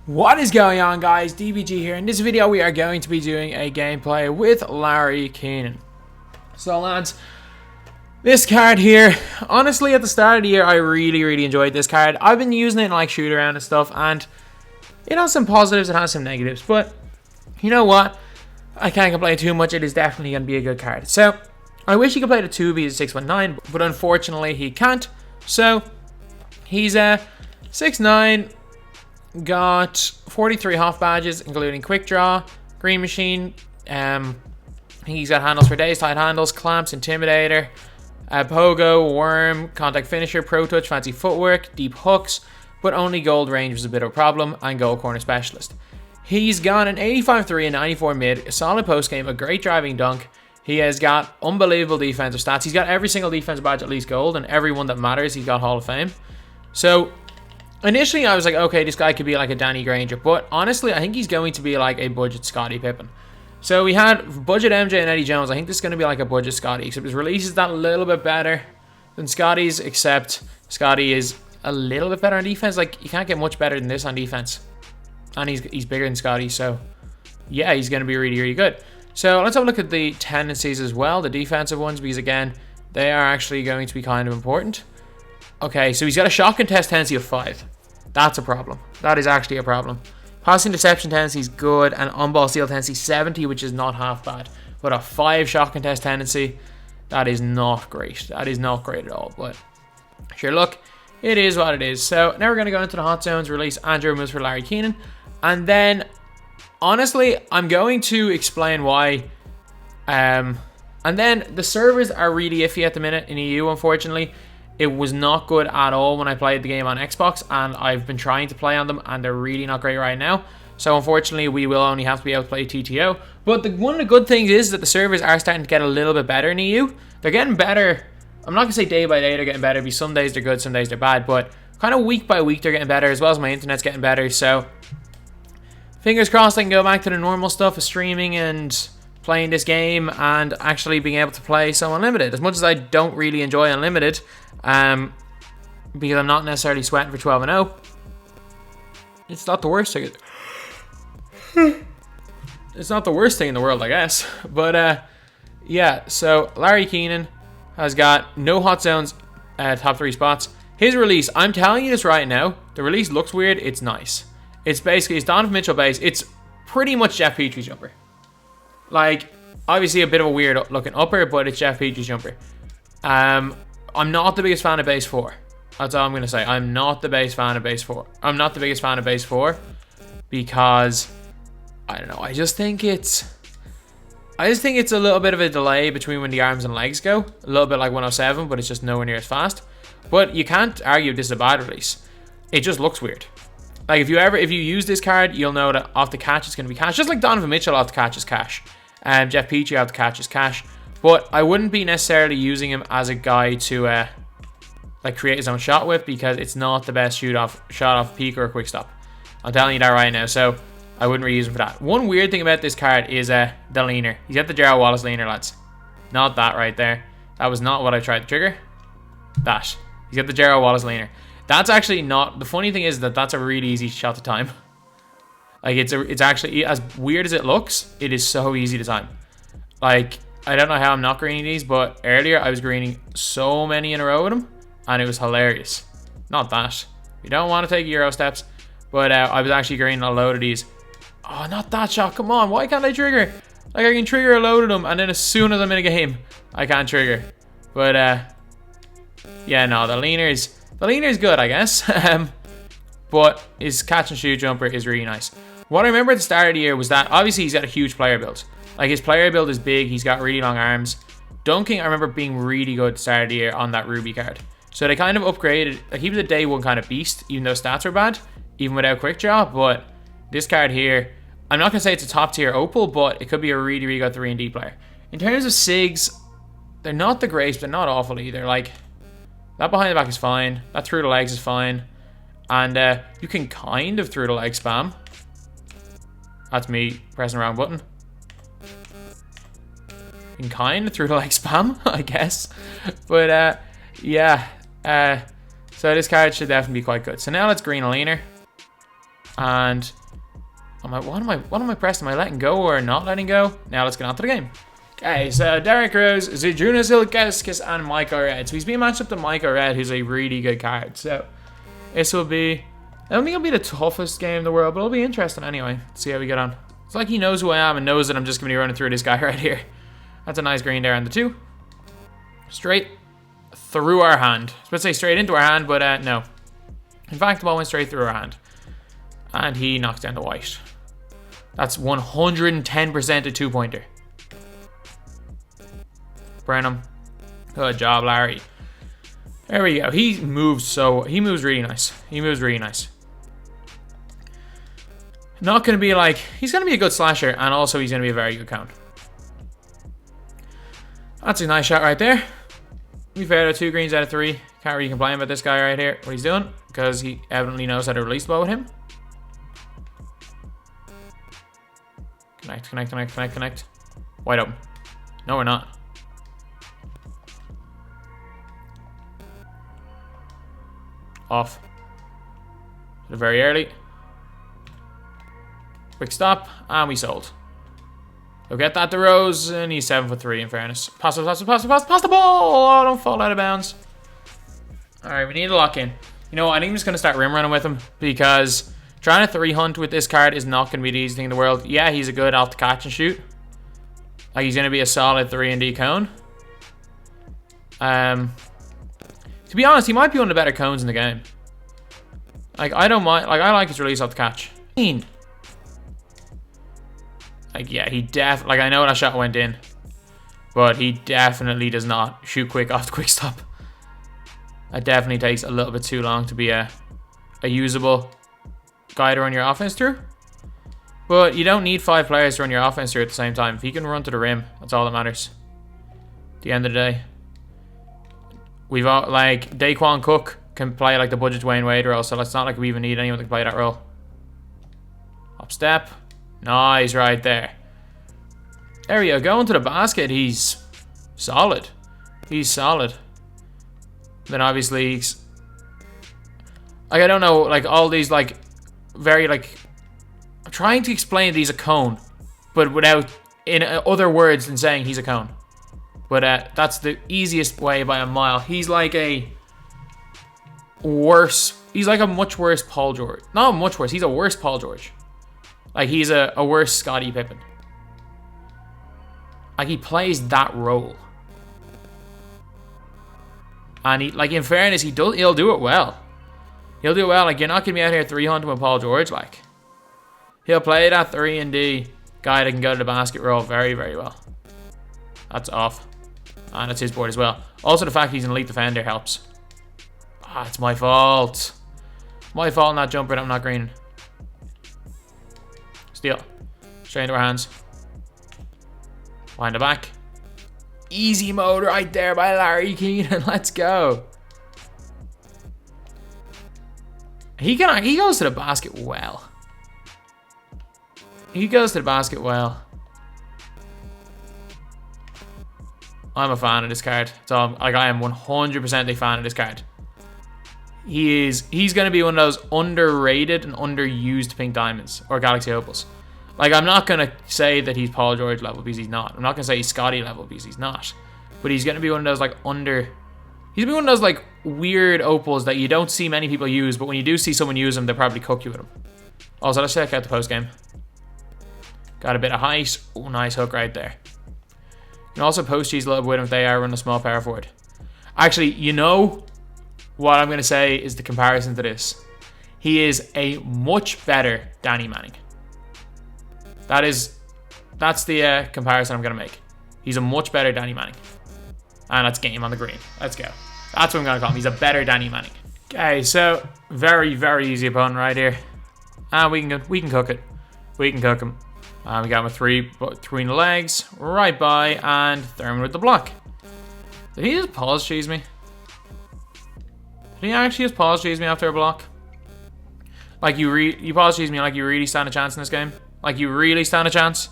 What is going on, guys? DBG here. In this video we are going to be doing a gameplay with Lerry KENON. So lads, this card here, honestly at the start of the year I really enjoyed this card. I've been using it in like shoot around and stuff, and it has some positives, it has some negatives, but you know what, I can't complain too much. It is definitely going to be a good card. So I wish he could play the 2B as 619, but unfortunately he can't. So he's 6'9", got 43 half badges, including quick draw, green machine. He's got handles for days, tight handles, clamps, intimidator, pogo, worm, contact finisher, pro touch, fancy footwork, deep hooks, but only gold range was a bit of a problem, and goal corner specialist. He's got an 85-3 and 94 mid, a solid post game, a great driving dunk. He has got unbelievable defensive stats. He's got every single defensive badge at least gold, and every one that matters he's got Hall of Fame. So initially I was like, okay, this guy could be like a Danny Granger, but honestly I think he's going to be like a budget Scottie Pippen. So we had budget MJ and Eddie Jones. I think this is going to be like a budget Scottie, except his release is that a little bit better than Scottie's, except Scottie is a little bit better on defense. Like, you can't get much better than this on defense, and he's bigger than Scottie, so yeah, he's going to be really good. So let's have a look at the tendencies as well, the defensive ones, because again, they are actually going to be kind of important. Okay, so he's got a shot contest tendency of 5. That's a problem. That is actually a problem. Passing deception tendency is good, and on-ball steal tendency 70, which is not half bad. But a 5 shot contest tendency, that is not great. That is not great at all, but sure, look, it is what it is. So now we're going to go into the hot zones, release Andrew moves for Lerry KENON, and then honestly, I'm going to explain why. And then the servers are really iffy at the minute in EU, unfortunately. It was not good at all when I played the game on Xbox, and I've been trying to play on them, and they're really not great right now. So unfortunately, we will only have to be able to play TTO. But one of the good things is that the servers are starting to get a little bit better in EU. They're getting better. I'm not going to say day by day they're getting better, because some days they're good, some days they're bad. But kind of week by week they're getting better, as well as my internet's getting better. So fingers crossed I can go back to the normal stuff of streaming and playing this game and actually being able to play some Unlimited. As much as I don't really enjoy Unlimited, because I'm not necessarily sweating for 12-0, it's not the worst thing. It's not the worst thing in the world, I guess. But yeah, so Lerry KENON has got no hot zones, top 3 spots. His release, I'm telling you this right now, the release looks weird, it's nice. It's basically, it's Donovan Mitchell base, it's pretty much Jeff Petry's jumper. Like, obviously a bit of a weird looking upper, but it's Jeff Petry's jumper. I'm not the biggest fan of base 4. That's all I'm going to say. I'm not the biggest fan of base 4. I'm not the biggest fan of base 4 because, I don't know, I just think it's a little bit of a delay between when the arms and legs go. A little bit like 107, but it's just nowhere near as fast. But you can't argue this is a bad release. It just looks weird. Like, if you use this card, you'll know that off the catch it's going to be cash. Just like Donovan Mitchell off the catch is cash. Jeff Petry off the catch is cash. But I wouldn't be necessarily using him as a guy to like create his own shot with, because it's not the best shot off peak or a quick stop. I'm telling you that right now. So I wouldn't really use him for that. One weird thing about this card is the leaner. He's got the Gerald Wallace leaner, lads. Not that right there. That was not what I tried to trigger. That. He's got the Gerald Wallace leaner. That's actually not. The funny thing is that that's a really easy shot to time. Like, it's actually, as weird as it looks, it is so easy to time. Like, I don't know how I'm not greening these, but earlier I was greening so many in a row with them, and it was hilarious. Not that. You don't want to take Euro steps, but I was actually greening a load of these. Oh, not that shot. Come on. Why can't I trigger? Like, I can trigger a load of them, and then as soon as I'm in a game, I can't trigger. But, yeah, no, the leaner is good, I guess. But his catch and shoot jumper is really nice. What I remember at the start of the year was that obviously he's got a huge player build. Like, his player build is big. He's got really long arms. Dunking, I remember being really good at the start of the year on that Ruby card. So they kind of upgraded. Like, he was a day one kind of beast, even though stats were bad, even without quick draw. But this card here, I'm not going to say it's a top tier opal, but it could be a really good 3-and-D player. In terms of SIGs, they're not the greatest, but not awful either. Like, that behind the back is fine. That through the legs is fine. And you can kind of through the leg spam. That's me pressing the wrong button. You can kind of through the leg spam, I guess. But yeah. So this card should definitely be quite good. So now let's green a leaner. And what am I pressing? Am I letting go or not letting go? Now let's get on to the game. Okay, so Derek Rose, Zydrunas Ilgauskas, and Micah Red. So he's being matched up to Micah Red, who's a really good card. So this will be, I don't think it'll be the toughest game in the world, but it'll be interesting anyway. Let's see how we get on. It's like he knows who I am and knows that I'm just going to be running through this guy right here. That's a nice green there on the 2. Straight through our hand. I was about to say straight into our hand, but no. In fact, the ball went straight through our hand. And he knocks down the white. That's 110% a 2-pointer. Brenham. Good job, Larry. There we go. He moves really nice. He moves really nice. Not going to be like, he's going to be a good slasher, and also he's going to be a very good count. That's a nice shot right there. We failed 2 greens out of 3. Can't really complain about this guy right here, what he's doing, because he evidently knows how to release the ball with him. Connect, connect, connect, connect, connect. Wide open. No, we're not. Off. Very early. Quick stop, and we sold. We'll get that to Rose, and he's 7 for 3 in fairness. Pass the ball! Oh, don't fall out of bounds. Alright, we need to lock in. You know what, I think I'm just going to start rim running with him, because trying to 3-hunt with this card is not going to be the easiest thing in the world. Yeah, he's a good off the catch and shoot. Like, he's going to be a solid 3-and-D cone. To be honest, he might be one of the better cones in the game. Like, I don't mind. Like, I like his release off the catch. Like, yeah, he like, I know that shot went in, but he definitely does not shoot quick off the quick stop. That definitely takes a little bit too long to be a usable guy to run your offense through. But you don't need 5 players to run your offense through at the same time. If he can run to the rim, that's all that matters. At the end of the day. We've all, like, Daquan Cook can play like the budget Dwayne Wade role, so it's not like we even need anyone to play that role. Up step. Nice right there. There we go. Going to the basket, he's solid. He's solid. Then obviously, like, I don't know, like, all these, like, very, like, I'm trying to explain that he's a cone, but without, in other words than saying he's a cone. But that's the easiest way by a mile. He's like a much worse Paul George. Not much worse, he's a worse Paul George. Like, he's a worse Scottie Pippen. Like, he plays that role. And he, like, in fairness, he'll do it well. He'll do it well. Like, you're not going to be out here 3-hunting with Paul George, like. He'll play that 3-and-D guy that can go to the basket role very, very well. That's off. And it's his board as well. Also, the fact he's an elite defender helps. Ah, it's my fault. My fault not jumping, I'm not greening. Steal. Straight into our hands. Wind it back. Easy mode right there by Larry Kenon. Let's go. He goes to the basket well. He goes to the basket well. I'm a fan of this card. So, like, I am 100% a fan of this card. He's going to be one of those underrated and underused pink diamonds or galaxy opals. Like, I'm not going to say that he's Paul George level because he's not. I'm not going to say he's Scotty level because he's not. But he's going to be one of those, like, he's going to be one of those, like, weird opals that you don't see many people use, but when you do see someone use them, they'll probably cook you with them. Also, let's check out the post game. Got a bit of height. Oh, nice hook right there. You can also post cheese a little bit with him if they are running a small power forward. Actually, you know what I'm going to say is the comparison to this. He is a much better Danny Manning. That's the comparison I'm going to make. He's a much better Danny Manning. And that's game on the green. Let's go. That's what I'm going to call him. He's a better Danny Manning. Okay, so very, very easy opponent right here. And we can cook it. We can cook him. We got him a 3 between the legs, right by, and Thurman with the block. Did he just pause cheese me? Did he actually just pause cheese me after a block? Like, you pause cheese me like you really stand a chance in this game? Like, you really stand a chance?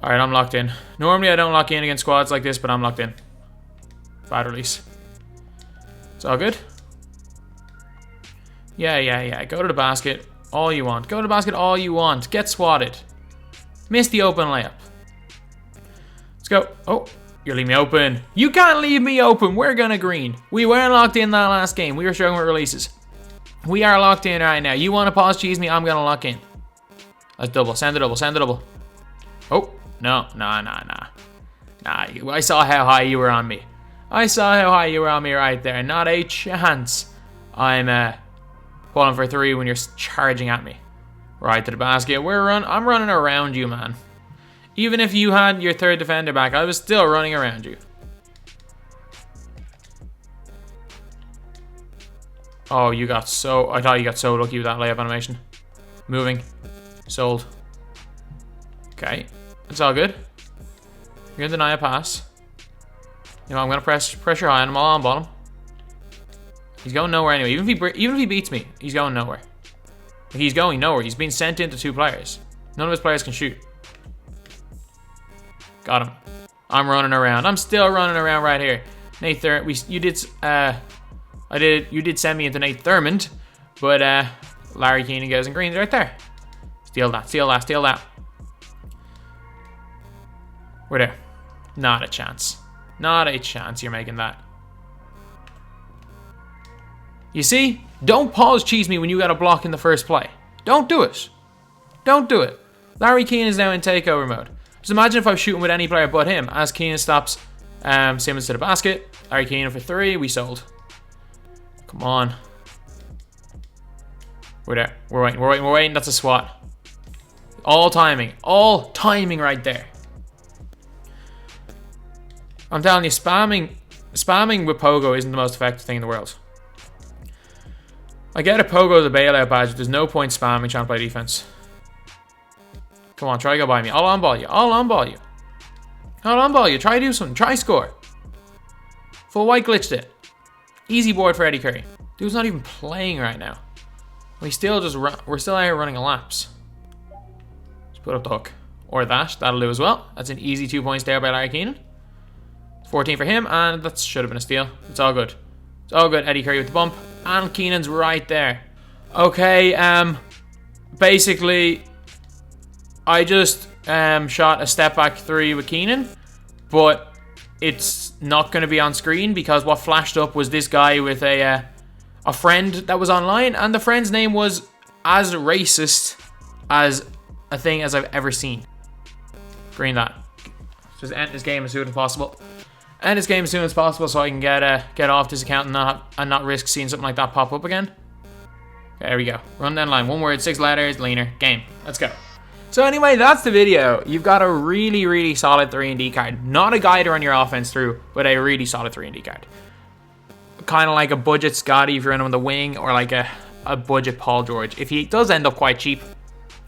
Alright, I'm locked in. Normally I don't lock in against squads like this, but I'm locked in. Bad release. It's all good. Yeah. Go to the basket all you want. Go to the basket all you want. Get swatted. Miss the open layup. Let's go. Oh, you're leaving me open. You can't leave me open. We're gonna green. We weren't locked in that last game. We were struggling with releases. We are locked in right now. You want to pause cheese me? I'm gonna lock in. Let's double. Send a double. Send a double. Oh, no. Nah. I saw how high you were on me. I saw how high you were on me right there. Not a chance. I'm pulling for three when you're charging at me. Right to the basket. I'm running around you, man. Even if you had your third defender back, I was still running around you. Oh, I thought you got so lucky with that layup animation. Moving. Sold. Okay. It's all good. You're gonna deny a pass. You know, I'm gonna pressure high on him, all on bottom. He's going nowhere anyway. Even if he beats me, he's going nowhere. He's going nowhere. He's being sent into two players. None of his players can shoot. Got him. I'm running around. I'm still running around right here. Nate Thurmond. You did send me into Nate Thurmond, but Larry Kenon goes in greens right there. Steal that. We're there. Not a chance. Not a chance you're making that. You see? Don't pause cheese me when you got a block in the first play. Don't do it. Don't do it. Larry Kenon is now in takeover mode. Just imagine if I was shooting with any player but him. As Kenon stops Simmons to the basket. Larry Kenon for three. We sold. Come on. We're there. We're waiting. That's a swat. All timing right there. I'm telling you, spamming with Pogo isn't the most effective thing in the world. I get a Pogo as a bailout badge, but there's no point spamming trying to play defense. Come on, try to go by me. I'll on-ball you. Try to do something. Try score. Full white glitched it. Easy board for Eddie Curry. Dude's not even playing right now. We're still out here running a laps. Let's put up the hook. Or that. That'll do as well. That's an easy 2 points there by Larry Kenon. 14 for him, and that should have been a steal. It's all good. It's all good. Eddie Curry with the bump. And Kenon's right there. Okay, basically, I just shot a step back three with Kenon, but it's not going to be on screen because what flashed up was this guy with a friend that was online, and the friend's name was as racist as a thing as I've ever seen. Green that. Just end this game as soon as possible. End this game as soon as possible so I can get off this account and not risk seeing something like that pop up again. Okay, there we go. Run down line. 1 word, 6 letters, leaner. Game. Let's go. So anyway, that's the video. You've got a really, really solid 3-and-D card. Not a guy to run your offense through, but a really solid 3-and-D card. Kind of like a budget Scotty if you're in on the wing, or like a budget Paul George. If he does end up quite cheap,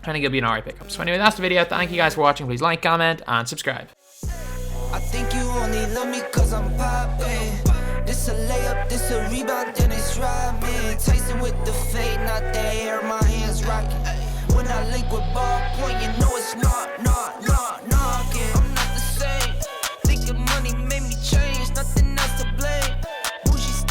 I think it'll be an alright pickup. So anyway, that's the video. Thank you guys for watching. Please like, comment, and subscribe. I think you only love me cause I'm poppin'. This a layup, this a rebound, then it's robbing. Tyson with the fade, not the hair, my